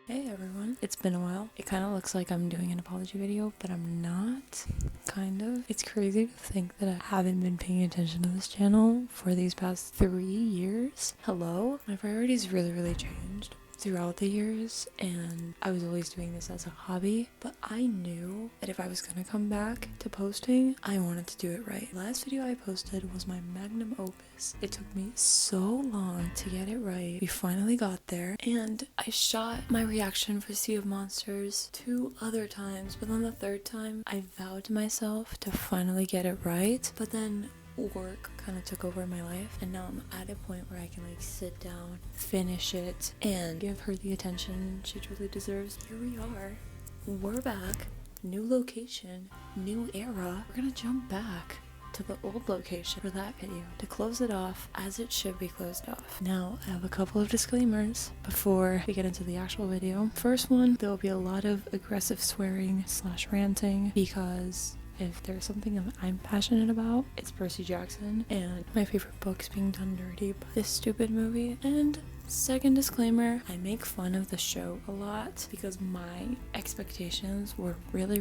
Hey everyone, it's been a while. It kind of looks like I'm doing an apology video, but I'm not. Kind of. It's crazy to think that I haven't been paying attention to this channel for these past 3 years. Hello? My priorities really changed throughout the years, and I was always doing this as a hobby, but I knew that if I was gonna come back to posting, I wanted to do it right. The last video I posted was my magnum opus. It took me so long to get it right. We finally got there, and I shot my reaction for Sea of Monsters 2 other times, but on the 3rd time, I vowed to myself to finally get it right, but then work kind of took over my life, and now I'm at a point where I can sit down, finish it, and give her the attention she truly deserves. Here we are. We're back. New location, new era. We're gonna jump back to the old location for that video to close it off as it should be closed off. Now, I have a couple of disclaimers before we get into the actual video. First one, there will be a lot of aggressive swearing / ranting because if there's something that I'm passionate about, it's Percy Jackson and my favorite books being done dirty by this stupid movie. And second disclaimer, I make fun of the show a lot because my expectations were really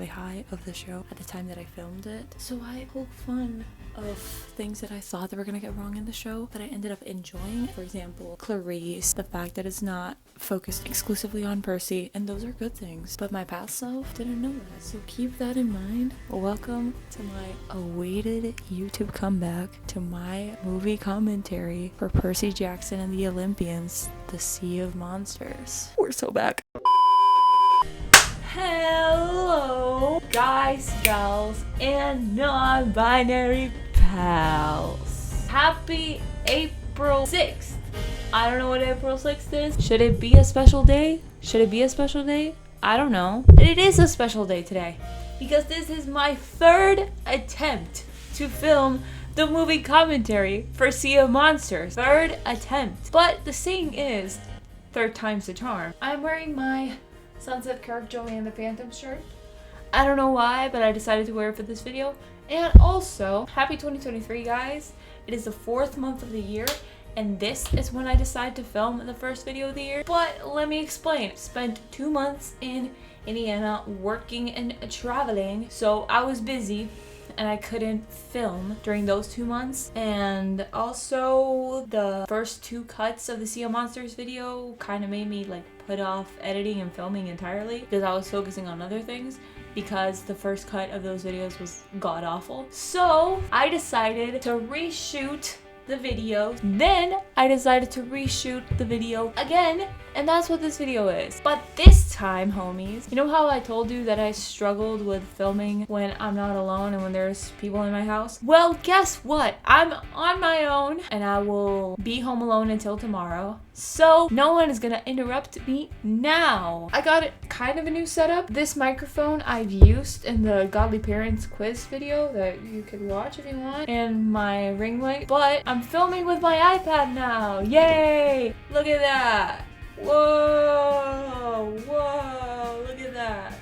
high of the show at the time that I filmed it. So I poke fun of things that I thought that were gonna get wrong in the show that I ended up enjoying. For example, Clarice, the fact that it's not focused exclusively on Percy, and those are good things, but my past self didn't know that, so keep that in mind. Welcome to my awaited YouTube comeback to my movie commentary for Percy Jackson and the Olympians, the Sea of Monsters. We're so back. Hello guys, gals, and non-binary pals. Happy April 6th. I don't know what April 6th is. Should it be a special day? Should it be a special day? I don't know. It is a special day today because this is my 3rd attempt to film the movie commentary for Sea of Monsters. 3rd attempt. But the saying is, 3rd time's the charm. I'm wearing my Sunset Curve Joey and the Phantom shirt. I don't know why, but I decided to wear it for this video. And also, happy 2023 guys. It is the 4th month of the year, and this is when I decided to film the first video of the year. But let me explain. Spent 2 months in Indiana working and traveling, so I was busy and I couldn't film during those 2 months. And also the first 2 cuts of the Sea of Monsters video kind of made me put off editing and filming entirely because I was focusing on other things, because the first cut of those videos was god awful. So I decided to reshoot the video. Then I decided to reshoot the video again, and that's what this video is. But this time, homies, you know how I told you that I struggled with filming when I'm not alone and when there's people in my house? Well, guess what? I'm on my own and I will be home alone until tomorrow. So no one is gonna interrupt me now. I got kind of a new setup. This microphone I've used in the Godly Parents quiz video that you could watch if you want, and my ring light, but I'm filming with my iPad now. Yay! Look at that. Whoa, look at that.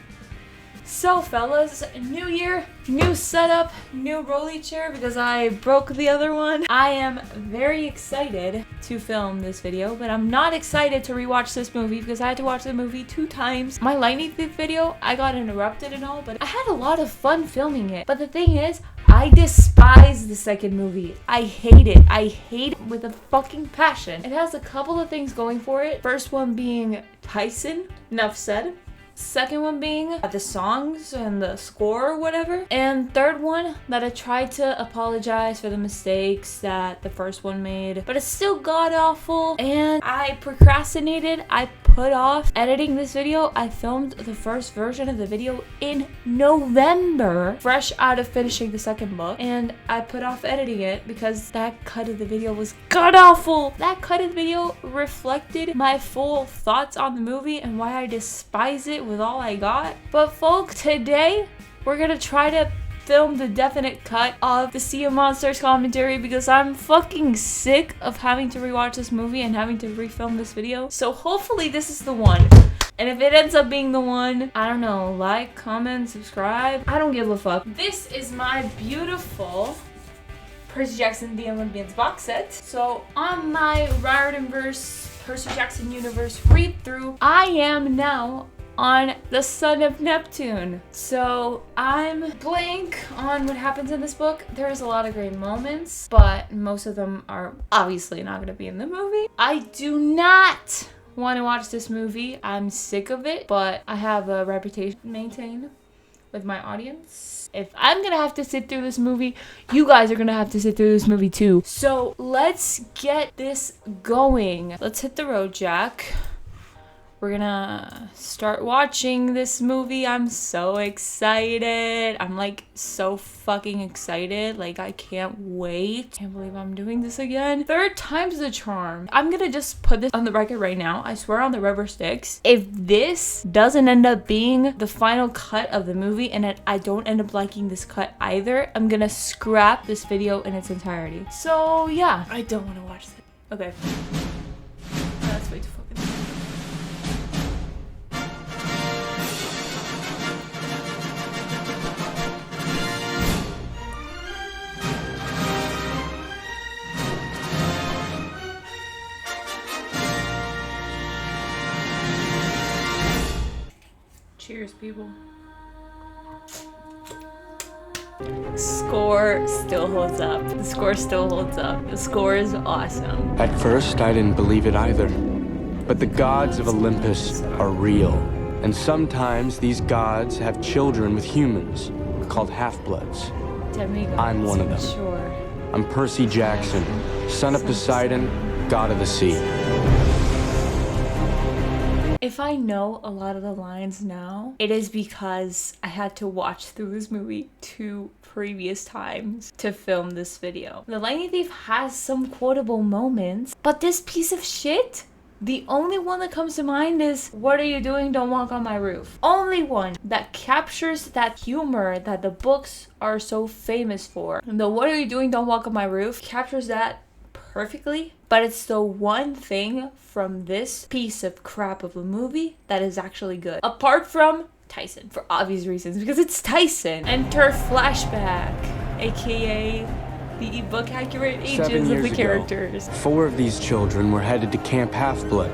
So fellas, new year, new setup, new rolly chair because I broke the other one. I am very excited to film this video, but I'm not excited to rewatch this movie because I had to watch the movie 2 times. My lightning thief video, I got interrupted and all, but I had a lot of fun filming it. But the thing is, I despise the second movie. I hate it. I hate it with a fucking passion. It has a couple of things going for it. First one being Tyson, enough said. Second one being the songs and the score or whatever. And third one, that I tried to apologize for the mistakes that the first one made, but it's still god awful. And I procrastinated. I put off editing this video. I filmed the first version of the video in November, fresh out of finishing the second book, and I put off editing it because that cut of the video was god awful. That cut of the video reflected my full thoughts on the movie and why I despise it with all I got. But folk, today we're gonna try to film the definite cut of the Sea of Monsters commentary because I'm fucking sick of having to rewatch this movie and having to refilm this video. So hopefully this is the one. And if it ends up being the one, I don't know, like, comment, subscribe. I don't give a fuck. This is my beautiful Percy Jackson, the Olympians box set. So on my Raritanverse Percy Jackson universe read through, I am now on the Son of Neptune. So I'm blank on what happens in this book. There's a lot of great moments, but most of them are obviously not going to be in the movie. I do not want to watch this movie. I'm sick of it, but I have a reputation to maintain with my audience. If I'm gonna have to sit through this movie, you guys are gonna have to sit through this movie too. So let's get this going. Let's hit the road, Jack. We're gonna start watching this movie. I'm so excited. I'm like so fucking excited. Like I can't wait. Can't believe I'm doing this again. Third time's the charm. I'm gonna just put this on the record right now. I swear on the rubber sticks. If this doesn't end up being the final cut of the movie and I don't end up liking this cut either, I'm gonna scrap this video in its entirety. So yeah, I don't want to watch this. Okay. That's way too fucking. Cheers, people. Score still holds up. The score still holds up. The score is awesome. At first, I didn't believe it either. But the gods of Olympus are real. And sometimes these gods have children with humans, called half-bloods. Demigods, I'm one of them. Sure. I'm Percy Jackson, son of Poseidon, god of the sea. If I know a lot of the lines now, it is because I had to watch through this movie 2 previous times to film this video. The Lightning Thief has some quotable moments, but this piece of shit, the only one that comes to mind is, "What are you doing? Don't walk on my roof." Only one that captures that humor that the books are so famous for. And the "What are you doing? Don't walk on my roof" captures that perfectly, but it's the one thing from this piece of crap of a movie that is actually good. Apart from Tyson, for obvious reasons, because it's Tyson. Enter flashback, aka the book accurate ages of the characters. 4 of these children were headed to Camp Half-Blood,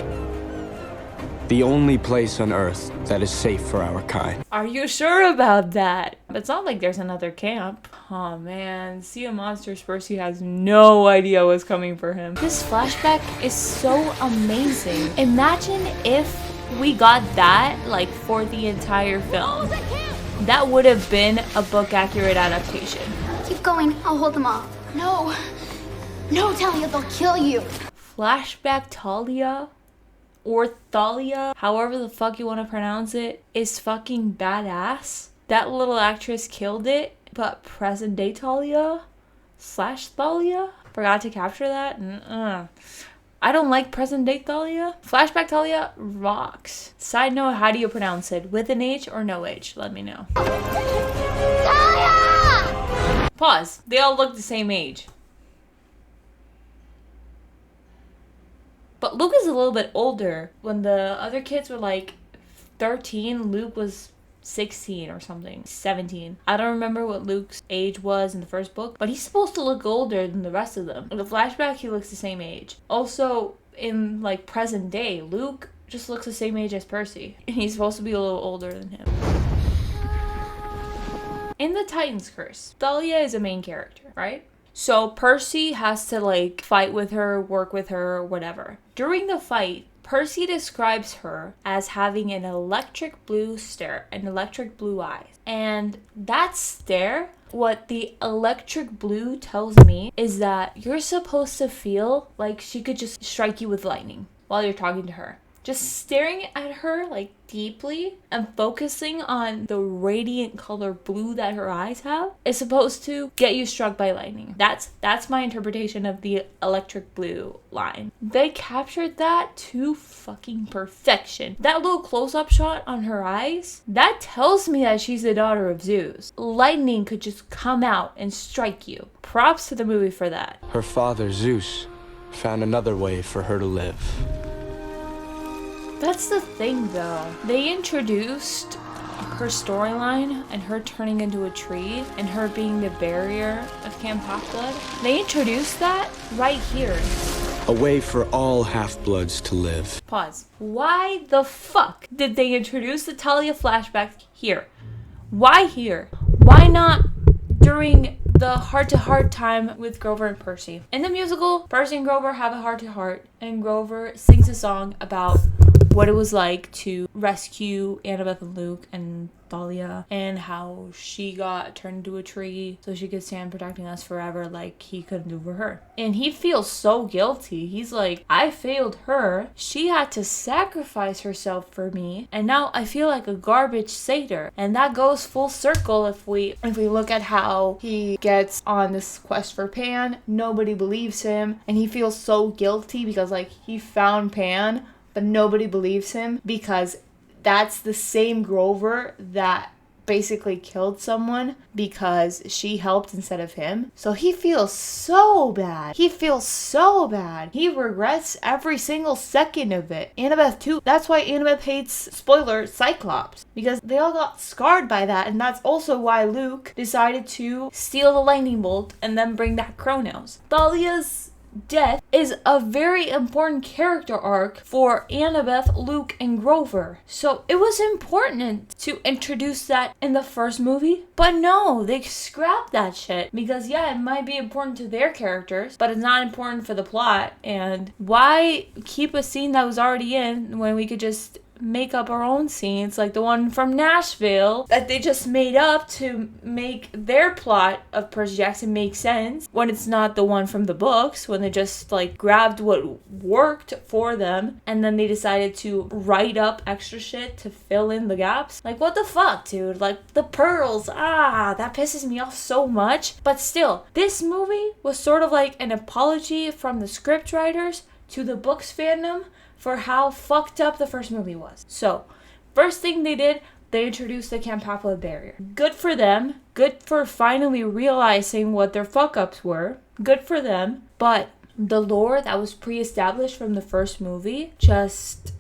the only place on Earth that is safe for our kind. Are you sure about that? It's not like there's another camp. Oh man, Sea of Monsters Percy has no idea what's coming for him. This flashback is so amazing. Imagine if we got that like for the entire film. That would have been a book accurate adaptation. Keep going, I'll hold them off. No, no, Talia, they'll kill you. Flashback Talia, or Thalia, however the fuck you want to pronounce it, is fucking badass. That little actress killed it, but present day Talia / Thalia forgot to capture that. I don't like present day Thalia. Flashback Talia rocks. Side note, how do you pronounce it? With an H or no H? Let me know. Talia! Pause. They all look the same age. But Luke is a little bit older. When the other kids were like 13, Luke was 16 or something. 17. I don't remember what Luke's age was in the first book, but he's supposed to look older than the rest of them. In the flashback, he looks the same age. Also, in like present day, Luke just looks the same age as Percy. And he's supposed to be a little older than him. In the Titan's Curse, Thalia is a main character, right? So Percy has to like fight with her, work with her, whatever. During the fight, Percy describes her as having an electric blue stare, an electric blue eyes. And that stare, what the electric blue tells me is that you're supposed to feel like she could just strike you with lightning while you're talking to her. Just staring at her like deeply and focusing on the radiant color blue that her eyes have is supposed to get you struck by lightning. That's my interpretation of the electric blue line. They captured that to fucking perfection. That little close-up shot on her eyes, that tells me that she's the daughter of Zeus. Lightning could just come out and strike you. Props to the movie for that. Her father, Zeus, found another way for her to live. That's the thing though. They introduced her storyline and her turning into a tree and her being the barrier of Camp Half-Blood, they introduced that right here. A way for all half-bloods to live. Pause. Why the fuck did they introduce the Talia flashback here? Why here? Why not during the heart-to-heart time with Grover and Percy? In the musical, Percy and Grover have a heart-to-heart, and Grover sings a song about what it was like to rescue Annabeth and Luke and Thalia, and how she got turned into a tree so she could stand protecting us forever like he couldn't do for her. And he feels so guilty. He's like, I failed her. She had to sacrifice herself for me, and now I feel like a garbage satyr. And that goes full circle if we look at how he gets on this quest for Pan. Nobody believes him, and he feels so guilty because like he found Pan, but nobody believes him because that's the same Grover that basically killed someone because she helped instead of him. So he feels so bad. He feels so bad. He regrets every single second of it. Annabeth too. That's why Annabeth hates, spoiler, Cyclops. Because they all got scarred by that. And that's also why Luke decided to steal the lightning bolt and then bring back Kronos. Thalia's death is a very important character arc for Annabeth, Luke, and Grover. So it was important to introduce that in the first movie. But no, they scrapped that shit. Because yeah, it might be important to their characters, but it's not important for the plot. And why keep a scene that was already in when we could just make up our own scenes, like the one from Nashville that they just made up to make their plot of Percy Jackson make sense, when it's not the one from the books, when they just like grabbed what worked for them and then they decided to write up extra shit to fill in the gaps. Like, what the fuck, dude? Like, the pearls, that pisses me off so much. But still, this movie was sort of like an apology from the scriptwriters to the books fandom for how fucked up the first movie was. So, first thing they did, they introduced the Camp Half-Blood barrier. Good for them. Good for finally realizing what their fuck-ups were. Good for them. But the lore that was pre-established from the first movie just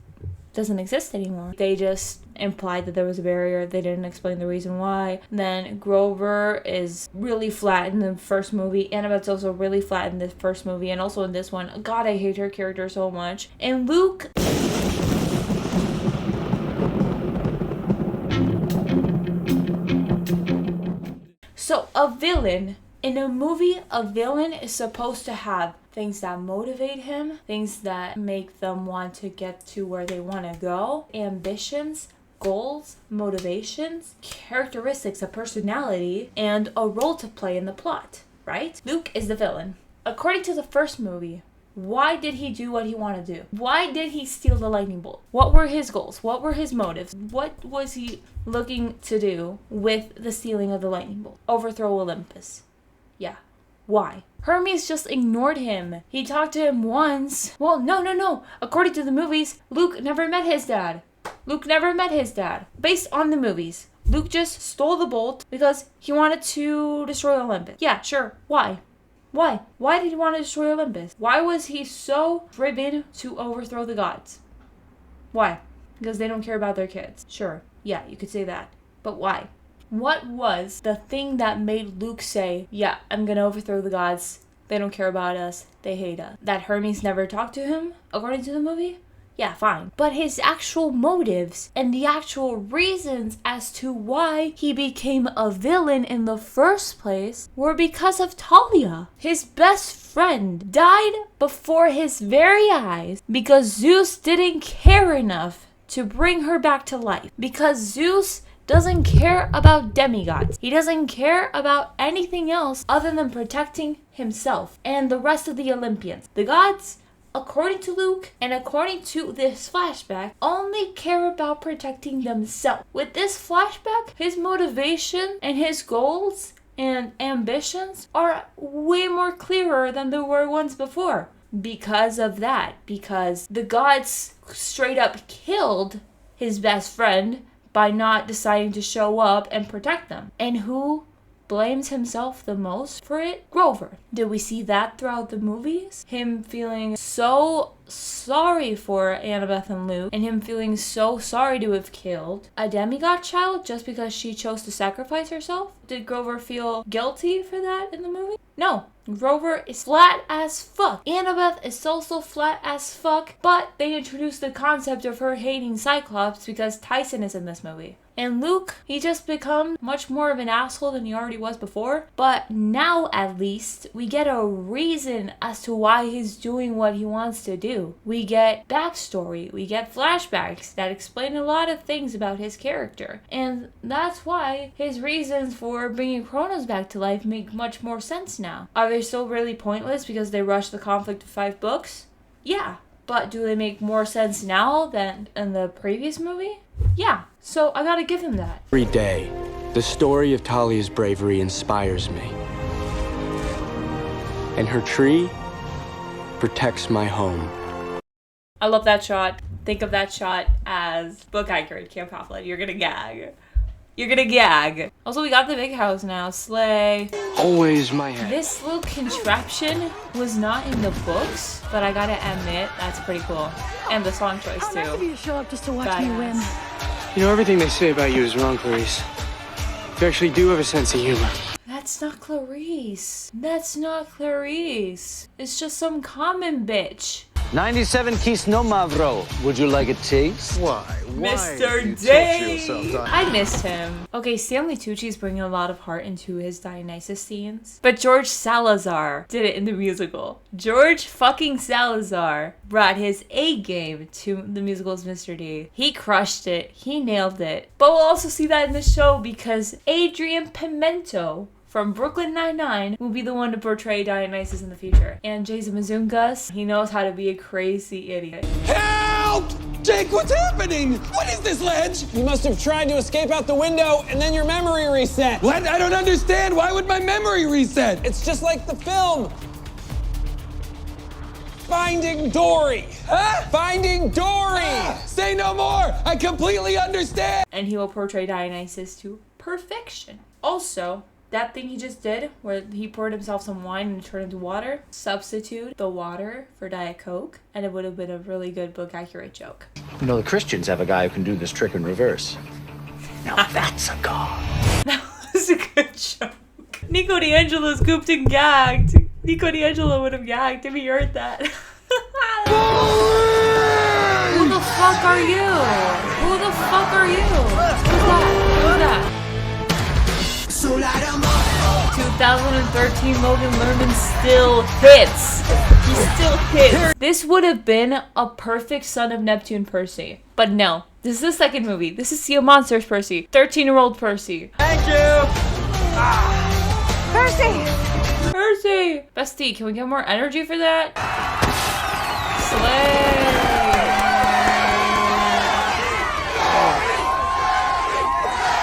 doesn't exist anymore. They just implied that there was a barrier. They didn't explain the reason why. Then Grover is really flat in the first movie. Annabeth's also really flat in the first movie and also in this one. God, I hate her character so much. And Luke... So, a villain... In a movie, a villain is supposed to have things that motivate him, things that make them want to get to where they want to go, ambitions, goals, motivations, characteristics of personality, and a role to play in the plot, right? Luke is the villain. According to the first movie, why did he do what he wanted to do? Why did he steal the lightning bolt? What were his goals? What were his motives? What was he looking to do with the stealing of the lightning bolt? Overthrow Olympus. Yeah. Why? Hermes just ignored him. He talked to him once. Well, no. According to the movies, Luke never met his dad. Based on the movies, Luke just stole the bolt because he wanted to destroy Olympus. Yeah, sure. Why? Why did he want to destroy Olympus? Why was he so driven to overthrow the gods? Why? Because they don't care about their kids. Sure. Yeah, you could say that. But why? What was the thing that made Luke say, yeah, I'm gonna overthrow the gods. They don't care about us. They hate us. That Hermes never talked to him, according to the movie? Yeah, fine. But his actual motives and the actual reasons as to why he became a villain in the first place were because of Talia. His best friend died before his very eyes because Zeus didn't care enough to bring her back to life. Because Zeus doesn't care about demigods. He doesn't care about anything else other than protecting himself and the rest of the Olympians. The gods, according to Luke and according to this flashback, only care about protecting themselves. With this flashback, his motivation and his goals and ambitions are way more clearer than they were once before. Because of that. Because the gods straight up killed his best friend by not deciding to show up and protect them. And who blames himself the most for it? Grover. Did we see that throughout the movies? Him feeling so sorry for Annabeth and Luke, and him feeling so sorry to have killed a demigod child just because she chose to sacrifice herself? Did Grover feel guilty for that in the movie? No. Grover is flat as fuck. Annabeth is also flat as fuck, but they introduced the concept of her hating Cyclops because Tyson is in this movie. And Luke, he just become much more of an asshole than he already was before. But now, at least, we get a reason as to why he's doing what he wants to do. We get backstory. We get flashbacks that explain a lot of things about his character. And that's why his reasons for bringing Kronos back to life make much more sense now. Are they still really pointless because they rushed the conflict of 5 books? Yeah. But do they make more sense now than in the previous movie? Yeah, so I gotta give him that. Every day, the story of Talia's bravery inspires me. And her tree protects my home. I love that shot. Think of that shot as book accurate, Camp Half-Blood. You're gonna gag. You're gonna gag. Also, we got the big house now. Slay. Always my head. This little contraption was not in the books, but I gotta admit, that's pretty cool. And the song choice, too. How nice of you to show up just to watch me win. You know, everything they say about you is wrong, Clarice. You actually do have a sense of humor. That's not Clarice. That's not Clarice. It's just some common bitch. 97 Keys no Mavro. Would you like a taste? Why? Mr. Day! I missed him. Okay, Stanley Tucci's bringing a lot of heart into his Dionysus scenes. But George Salazar did it in the musical. George fucking Salazar brought his A game to the musical's Mr. D. He crushed it. He nailed it. But we'll also see that in the show because Adrian Pimento from Brooklyn Nine-Nine will be the one to portray Dionysus in the future. And Jason Mazungas, he knows how to be a crazy idiot. Help! Jake, what's happening? What is this, Ledge? You must have tried to escape out the window and then your memory reset. What? I don't understand. Why would my memory reset? It's just like the film. Finding Dory. Huh? Finding Dory. Say no more. I completely understand. And he will portray Dionysus to perfection. Also, that thing he just did, where he poured himself some wine and it turned into water, substitute the water for Diet Coke, and it would have been a really good book accurate joke. You know, the Christians have a guy who can do this trick in reverse. Now that's a god. That was a good joke. Nico D'Angelo scooped and gagged. Nico D'Angelo would have gagged if he heard that. Who the fuck are you? Who the fuck are you? Who's that? Who's that? 2013 Logan Lerman still hits. He still hits. This would have been a perfect Son of Neptune Percy. But no, this is the second movie. This is Sea of Monsters Percy. 13-year-old Percy. Thank you. Percy! Percy! Bestie, can we get more energy for that? Slay!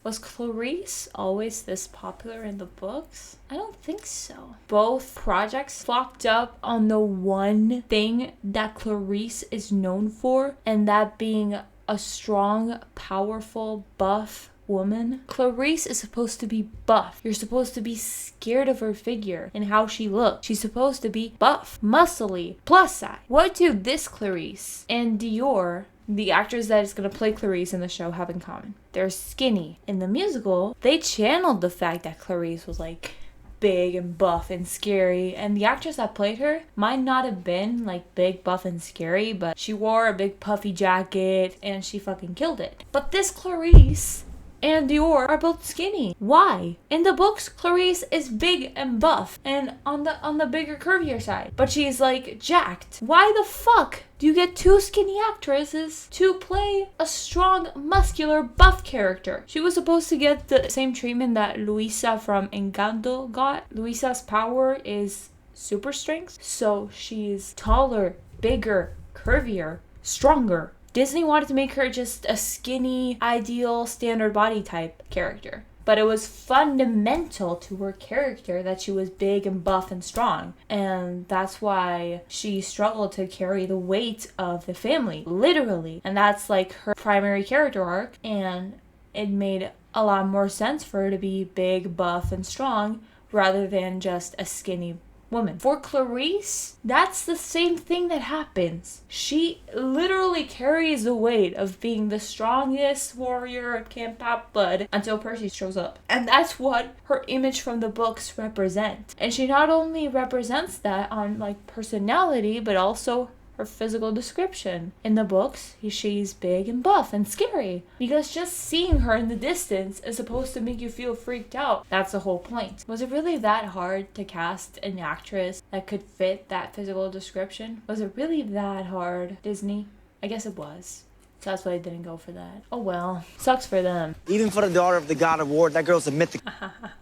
Was Clarice always this popular in the books? I don't think so. Both projects flopped up on the one thing that Clarice is known for, and that being a strong, powerful, buff woman. Clarice is supposed to be buff. You're supposed to be scared of her figure and how she looks. She's supposed to be buff, muscly, plus size. What do this Clarice and Dior, the actors that is going to play Clarice in the show, have in common? They're skinny. In the musical, they channeled the fact that Clarice was like big and buff and scary, and the actress that played her might not have been like big, buff, and scary, but she wore a big puffy jacket and she fucking killed it. But this Clarice and Dior are both skinny. Why? In the books, Clarice is big and buff and on the bigger, curvier side, but she's like jacked. Why the fuck do you get two skinny actresses to play a strong, muscular, buff character? She was supposed to get the same treatment that Luisa from Encanto got. Luisa's power is super strength, so she's taller, bigger, curvier, stronger. Disney wanted to make her just a skinny, ideal, standard body type character. But it was fundamental to her character that she was big and buff and strong. And that's why she struggled to carry the weight of the family, literally. And that's like her primary character arc. And it made a lot more sense for her to be big, buff, and strong rather than just a skinny woman. For Clarice, that's the same thing that happens. She literally carries the weight of being the strongest warrior of Camp Half-Blood until Percy shows up. And that's what her image from the books represent. And she not only represents that on like personality, but also her physical description. In the books, she's big and buff and scary, because just seeing her in the distance is supposed to make you feel freaked out. That's the whole point. Was it really that hard to cast an actress that could fit that physical description? Was it really that hard, Disney? I guess it was. So that's why I didn't go for that. Oh well. Sucks for them. Even for the daughter of the God of War, that girl's a mythic.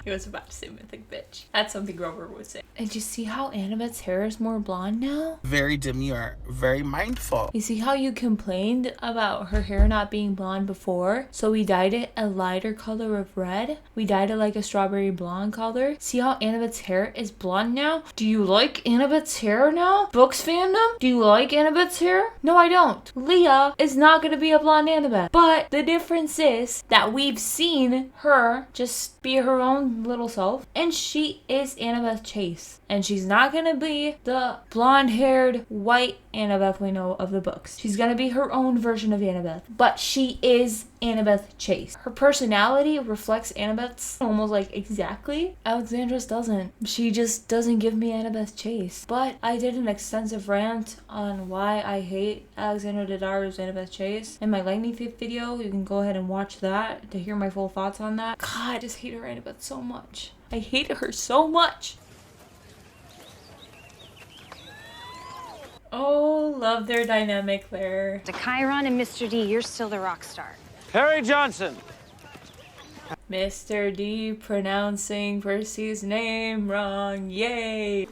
He was about to say mythic bitch. That's something Grover would say. And you see how Annabeth's hair is more blonde now? Very demure, very mindful. You see how you complained about her hair not being blonde before? So we dyed it a lighter color of red. We dyed it like a strawberry blonde color. See how Annabeth's hair is blonde now? Do you like Annabeth's hair now? Books fandom? Do you like Annabeth's hair? No, I don't. Leah is not gonna be a blonde Annabeth. But the difference is that we've seen her just be her own little self, and she is Annabeth Chase. And she's not gonna be the blonde-haired white Annabeth we know of the books. She's gonna be her own version of Annabeth, but she is Annabeth Chase. Her personality reflects Annabeth's almost like exactly. Alexandra's doesn't. She just doesn't give me Annabeth Chase. But I did an extensive rant on why I hate Alexandra Daddaro's Annabeth Chase in my Lightning Thief video. You can go ahead and watch that to hear my full thoughts on that. God, I just hate her Annabeth so much. I hate her so much. Oh, love their dynamic there. To Chiron and Mr. D, you're still the rock star. Harry Johnson. Mr. D pronouncing Percy's name wrong. Yay!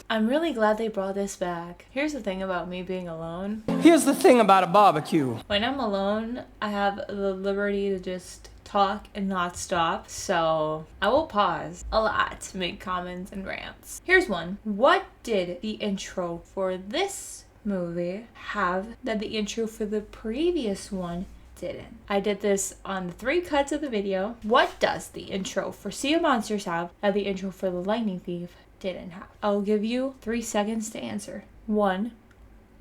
I'm really glad they brought this back. Here's the thing about me being alone. Here's the thing about a barbecue. When I'm alone, I have the liberty to just talk and not stop, so I will pause a lot to make comments and rants. Here's one. What did the intro for this movie have that the intro for the previous one didn't? I did this on the 3 cuts of the video. What does the intro for Sea of Monsters have that the intro for The Lightning Thief didn't have? I'll give you 3 seconds to answer. 1,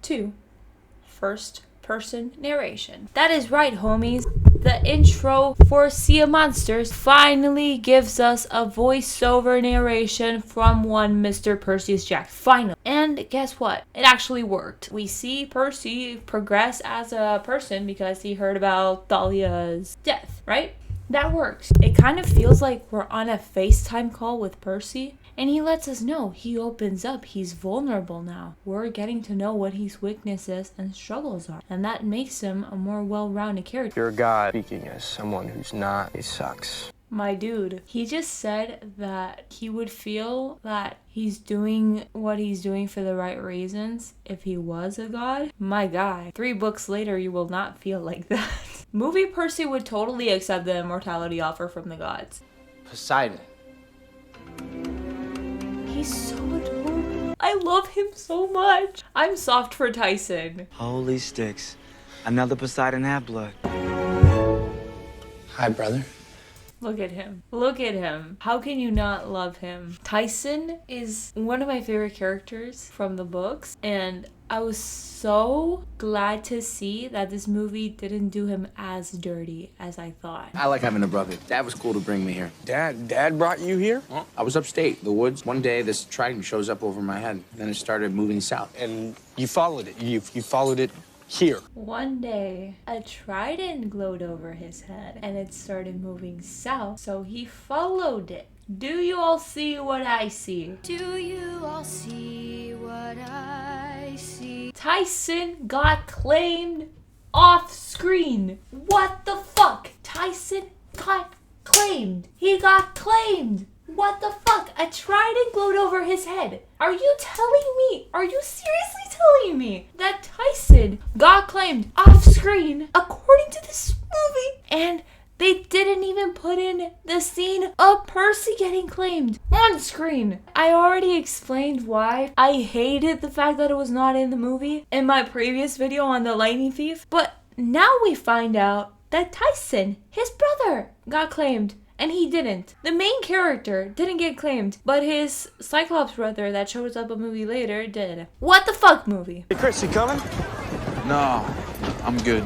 2, first person narration. That is right, homies. The intro for Sea of Monsters finally gives us a voiceover narration from one Mr. Percy Jackson. Finally. And guess what? It actually worked. We see Percy progress as a person because he heard about Thalia's death, right? That works. It kind of feels like we're on a FaceTime call with Percy, and he lets us know. He opens up. He's vulnerable now. We're getting to know what his weaknesses and struggles are, and that makes him a more well-rounded character. You're a god speaking as someone who's not. It sucks. My dude, he just said that he would feel that he's doing what he's doing for the right reasons if he was a god. My guy, 3 books later, you will not feel like that. Movie Percy would totally accept the immortality offer from the gods. Poseidon. He's so adorable. I love him so much. I'm soft for Tyson. Holy sticks. Another Poseidon Half-Blood. Hi, brother. Look at him. Look at him. How can you not love him? Tyson is one of my favorite characters from the books, and I was so glad to see that this movie didn't do him as dirty as I thought. I like having a brother. Dad was cool to bring me here. Dad brought you here? Well, I was upstate, the woods. One day, this trident shows up over my head. Then it started moving south. And you followed it. You followed it here. One day, a trident glowed over his head, and it started moving south, so he followed it. Do you all see what I see? Do you all see what I see? Tyson got claimed off screen. What the fuck? Tyson got claimed. He got claimed. What the fuck? A trident glowed over his head. Are you seriously telling me that Tyson got claimed off screen according to this movie? And they didn't even put in the scene of Percy getting claimed on screen. I already explained why I hated the fact that it was not in the movie in my previous video on The Lightning Thief, but now we find out that Tyson, his brother, got claimed. And he didn't. The main character didn't get claimed, but his Cyclops brother that shows up a movie later did. What the fuck movie? Hey, Chris, you coming? No, I'm good.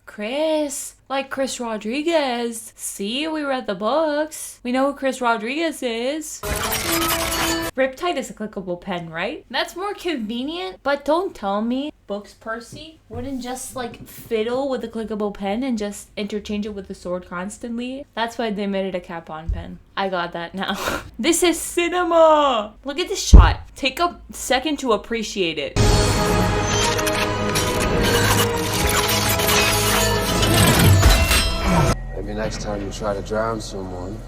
Chris. Like Chris Rodriguez. See, we read the books. We know who Chris Rodriguez is. Riptide is a clickable pen, right? That's more convenient, but don't tell me Books Percy wouldn't just like fiddle with the clickable pen and just interchange it with the sword constantly. That's why they made it a cap-on pen. I got that now. This is cinema! Look at this shot. Take a second to appreciate it. Maybe next time you try to drown someone,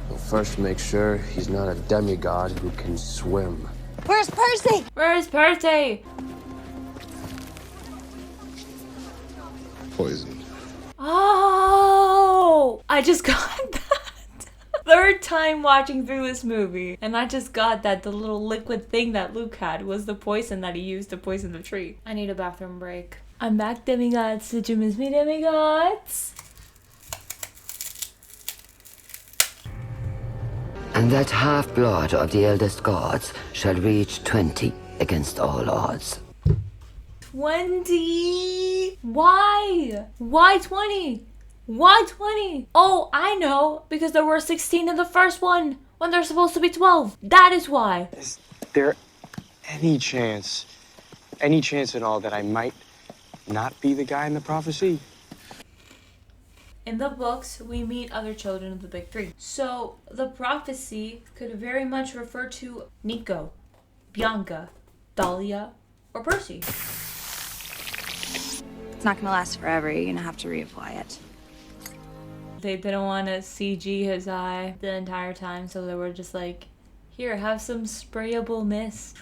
you'll first make sure he's not a demigod who can swim. Where's Percy? Where's Percy? Poisoned. Oh! I just got that. Third time watching through this movie. And I just got that the little liquid thing that Luke had was the poison that he used to poison the tree. I need a bathroom break. I'm back, demigods. Did you miss me, demigods? And that half-blood of the eldest gods shall reach 20 against all odds. 20? Why? Why 20? Why 20? Oh, I know. Because there were 16 in the first one when there's supposed to be 12. That is why. Is there any chance at all that I might not be the guy in the prophecy? In the books, we meet other children of the Big Three. So, the prophecy could very much refer to Nico, Bianca, Dahlia, or Percy. It's not gonna last forever. You're gonna have to reapply it. They didn't want to CG his eye the entire time, so they were just like, here, have some sprayable mist.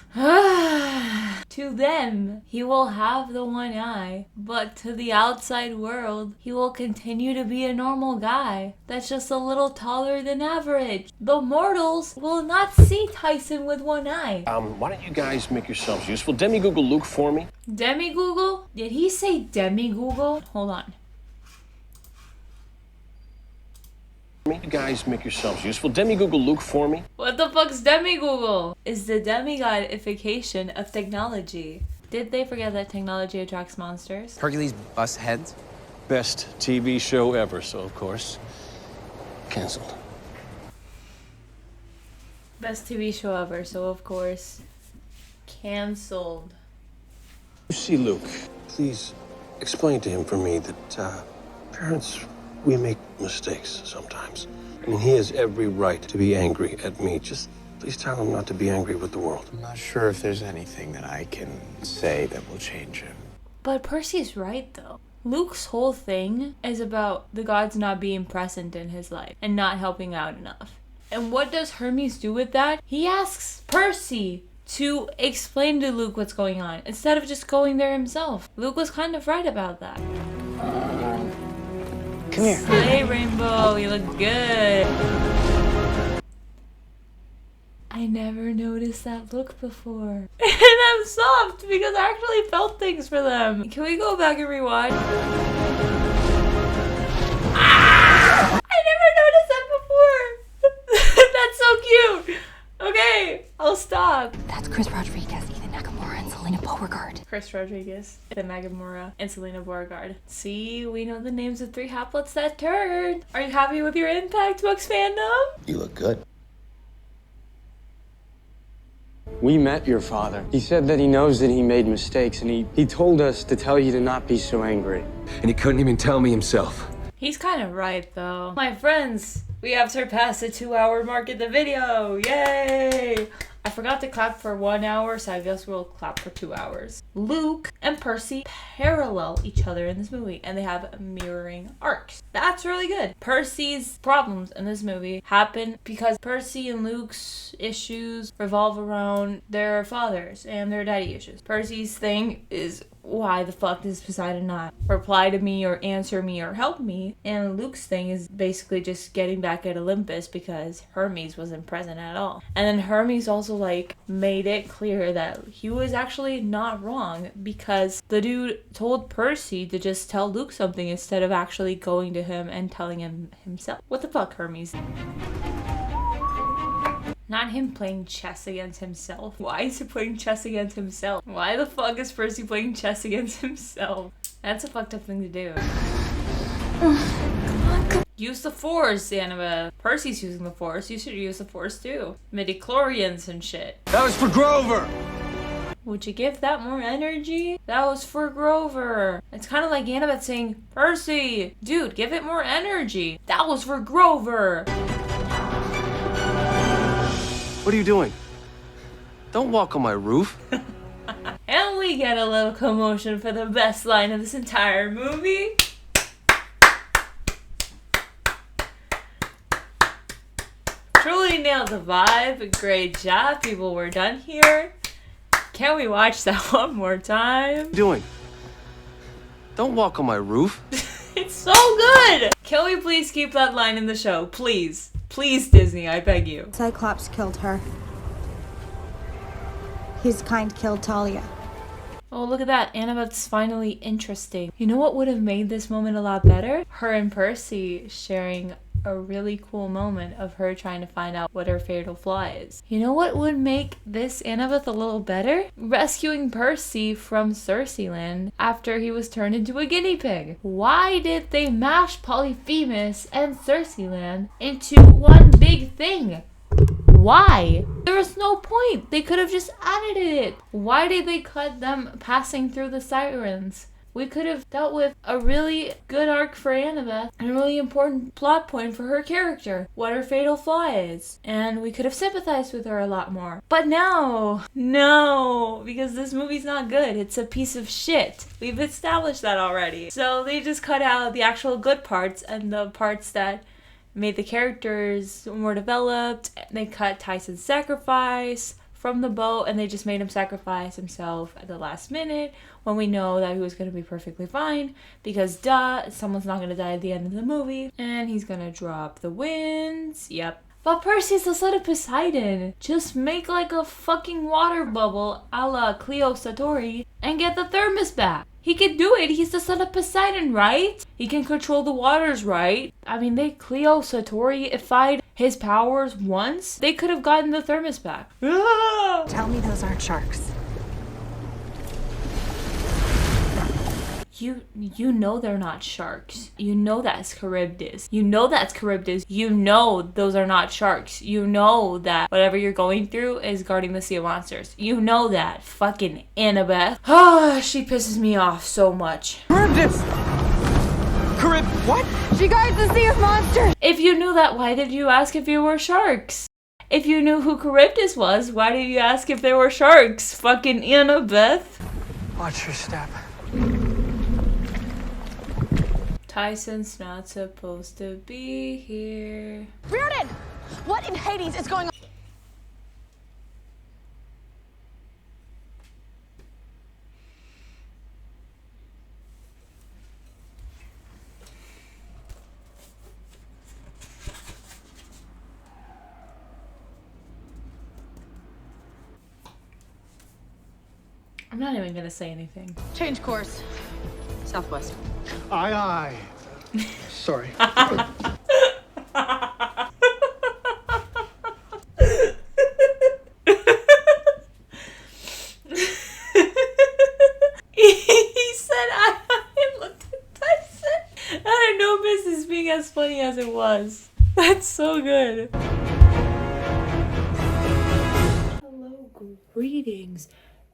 To them, he will have the one eye, but to the outside world, he will continue to be a normal guy that's just a little taller than average. The mortals will not see Tyson with one eye. Why don't you guys make yourselves useful? Demi-Google Luke for me. Demi-Google? Did he say Demi-Google? Hold on. You guys make yourselves useful. Demi-Google Luke for me. What the fuck's Demi-Google? Is the demigodification of technology. Did they forget that technology attracts monsters? Hercules bust heads? Best TV show ever, so of course, canceled. Best TV show ever, so of course, canceled. You see Luke, please explain to him for me that parents, we make mistakes sometimes. I mean, he has every right to be angry at me. Just please tell him not to be angry with the world. I'm not sure if there's anything that I can say that will change him. But Percy's right, though. Luke's whole thing is about the gods not being present in his life and not helping out enough. And what does Hermes do with that? He asks Percy to explain to Luke what's going on instead of just going there himself. Luke was kind of right about that. Come here. Slay, Rainbow, you look good. I never noticed that look before. And I'm soft because I actually felt things for them. Can we go back and rewind? Ah! I never noticed that before. That's so cute. Okay, I'll stop. That's Chris Rodriguez, Ethan Nakamura, and Selena Beauregard. Chris Rodriguez, Ethan Nakamura, and Selena Beauregard. See, we know the names of 3 half-bloods that turned. Are you happy with your impact, Books fandom? You look good. We met your father. He said that he knows that he made mistakes, and he told us to tell you to not be so angry. And he couldn't even tell me himself. He's kind of right, though. My friends, we have surpassed the 2-hour mark in the video. Yay! I forgot to clap for 1 hour, so I guess we'll clap for 2 hours. Luke and Percy parallel each other in this movie, and they have mirroring arcs. That's really good. Percy's problems in this movie happen because Percy and Luke's issues revolve around their fathers and their daddy issues. Percy's thing is why the fuck does Poseidon not reply to me or answer me or help me? And Luke's thing is basically just getting back at Olympus because Hermes wasn't present at all. And then Hermes also like made it clear that he was actually not wrong because the dude told Percy to just tell Luke something instead of actually going to him and telling him himself. What the fuck, Hermes? Not him playing chess against himself. Why is he playing chess against himself? Why the fuck is Percy playing chess against himself? That's a fucked up thing to do. Use the Force, Annabeth. Percy's using the Force. You should use the Force too. Midichlorians and shit. That was for Grover! Would you give that more energy? That was for Grover. It's kind of like Annabeth saying, Percy, dude, give it more energy. That was for Grover. What are you doing? Don't walk on my roof. And we get a little commotion for the best line of this entire movie. Truly nailed the vibe. Great job. People, were done here. Can we watch that one more time? What are you doing? Don't walk on my roof. It's so good. Can we please keep that line in the show? Please. Please, Disney, I beg you. Cyclops killed her. His kind killed Talia. Oh, look at that. Annabeth's finally interesting. You know what would have made this moment a lot better? Her and Percy sharing a really cool moment of her trying to find out what her fatal flaw is. You know what would make this Annabeth a little better? Rescuing Percy from Circeland after he was turned into a guinea pig. Why did they mash Polyphemus and Circeland into one big thing? Why? There was no point. They could have just added it. Why did they cut them passing through the sirens? We could have dealt with a really good arc for Annabeth and a really important plot point for her character, what her fatal flaw is. And we could have sympathized with her a lot more. But no, because this movie's not good. It's a piece of shit. We've established that already. So they just cut out the actual good parts and the parts that made the characters more developed. They cut Tyson's sacrifice from the boat and they just made him sacrifice himself at the last minute when we know that he was going to be perfectly fine because someone's not going to die at the end of the movie and he's going to drop the winds. Yep. But Percy's the son of Poseidon. Just make like a fucking water bubble a la Cleo Satori and get the thermos back. He can do it. He's the son of Poseidon, right? He can control the waters, right? I mean, they Cleo Satori-ified his powers once. They could have gotten the thermos back. Tell me those aren't sharks. You know they're not sharks. You know that's Charybdis. You know that's Charybdis. You know those are not sharks. You know that whatever you're going through is guarding the Sea of Monsters. You know that. Fucking Annabeth. She pisses me off so much. Charybdis! What? She guards the Sea of Monsters! If you knew that, why did you ask if you were sharks? If you knew who Charybdis was, why did you ask if they were sharks? Fucking Annabeth. Watch your step. Tyson's not supposed to be here. Reardon! What in Hades is going on? I'm not even gonna say anything. Change course. Southwest. Aye, aye. Sorry. He said I looked at Tyson. I had no business being as funny as it was. That's so good. Hello, greetings.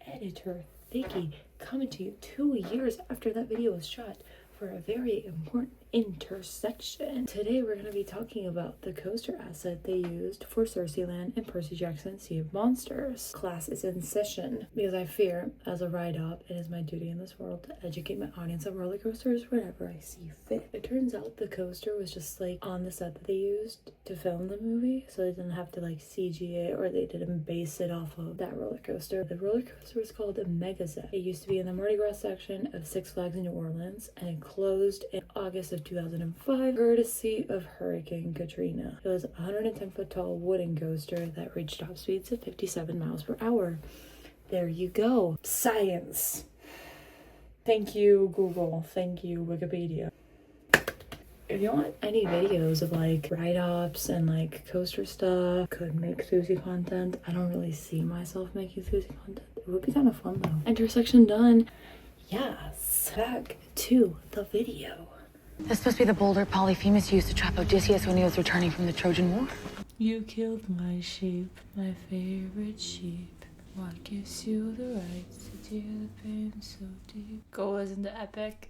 Editor Vicky coming to you 2 years after that video was shot for a very important intersection. Today we're going to be talking about the coaster asset they used for Cerseiland and Percy Jackson Sea of Monsters. Class is in session because I fear, as a ride-up, it is my duty in this world to educate my audience on roller coasters whenever I see fit. It turns out the coaster was just like on the set that they used to film the movie, so they didn't have to like CG it, or they didn't base it off of that roller coaster. The roller coaster was called a Mega Zeph. It used to be in the Mardi Gras section of Six Flags in New Orleans, and it closed in August of 2005, courtesy of Hurricane Katrina. It was a 110-foot tall wooden coaster that reached top speeds of 57 miles per hour. There you go. Science. Thank you, Google. Thank you, Wikipedia. If you want any videos of like ride-ups and like coaster stuff, could make Susie content. I don't really see myself making Susie content. It would be kind of fun though. Intersection done. Yes. Back to the video. This must be the boulder Polyphemus used to trap Odysseus when he was returning from the Trojan War. You killed my sheep, my favorite sheep. What gives you the right to tear the pain so deep? Goes into epic.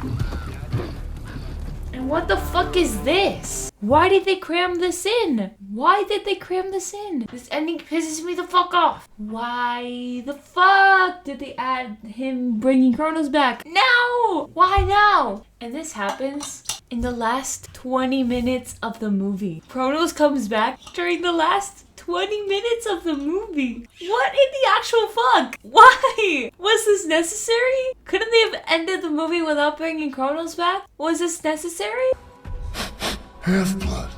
And what the fuck is this? Why did they cram this in? Why did they cram this in? This ending pisses me the fuck off. Why the fuck did they add him bringing Kronos back? Now! Why now? And this happens in the last 20 minutes of the movie. Kronos comes back during the last 20 minutes of the movie. What in the actual fuck? Why? Was this necessary? Couldn't they have ended the movie without bringing Kronos back? Was this necessary? Half-blood.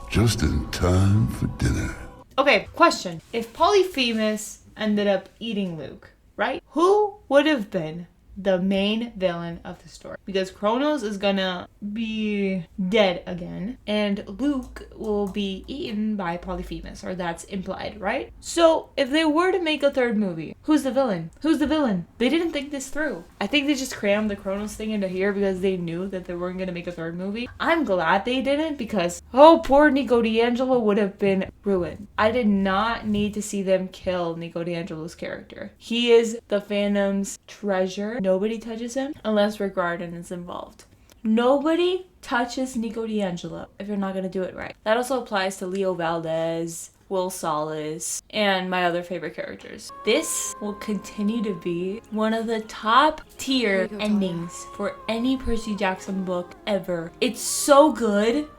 Just in time for dinner. Okay, question. If Polyphemus ended up eating Luke, right? Who would have been the main villain of the story? Because Kronos is gonna be dead again, and Luke will be eaten by Polyphemus, or that's implied, right? So if they were to make a third movie, who's the villain? Who's the villain? They didn't think this through. I think they just crammed the Kronos thing into here because they knew that they weren't gonna make a third movie. I'm glad they didn't, because oh, poor Nico D'Angelo would have been ruined. I did not need to see them kill Nico D'Angelo's character. He is the fandom's treasure. Nobody touches him unless Rick Riordan is involved. Nobody touches Nico D'Angelo if you're not gonna do it right. That also applies to Leo Valdez, Will Salas, and my other favorite characters. This will continue to be one of the top tier endings for any Percy Jackson book ever. It's so good.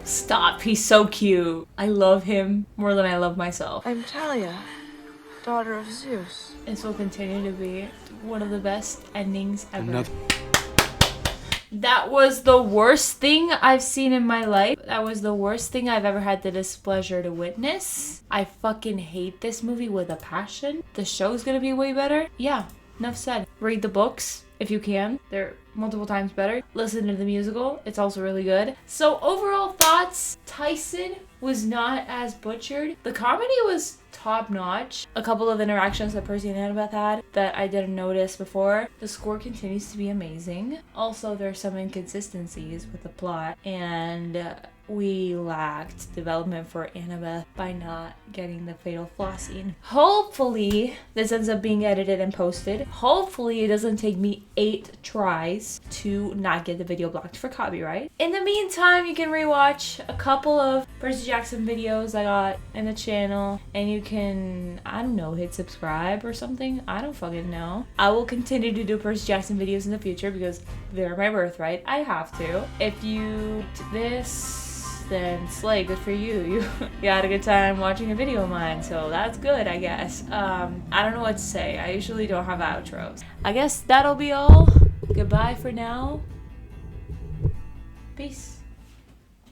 Stop, he's so cute. I love him more than I love myself. I'm Talia, daughter of Zeus. This will continue to be one of the best endings ever. That was the worst thing I've seen in my life. That was the worst thing I've ever had the displeasure to witness. I fucking hate this movie with a passion. The show's gonna be way better. Yeah, enough said. Read the books if you can. They're multiple times better. Listen to the musical. It's also really good. So overall thoughts, Tyson was not as butchered. The comedy was top notch. A couple of interactions that Percy and Annabeth had that I didn't notice before. The score continues to be amazing. Also, there's some inconsistencies with the plot, and we lacked development for Annabeth by not getting the fatal flaw scene. Hopefully this ends up being edited and posted. Hopefully it doesn't take me 8 tries to not get the video blocked for copyright. In the meantime, you can rewatch a couple of Percy Jackson videos I got in the channel, and you can, I don't know, hit subscribe or something. I don't fucking know. I will continue to do Percy Jackson videos in the future because they're my birthright. I have to. If you did this, then slay, good for you. You had a good time watching a video of mine, so that's good, I guess. I don't know what to say. I usually don't have outros. I guess that'll be all. Goodbye for now. Peace.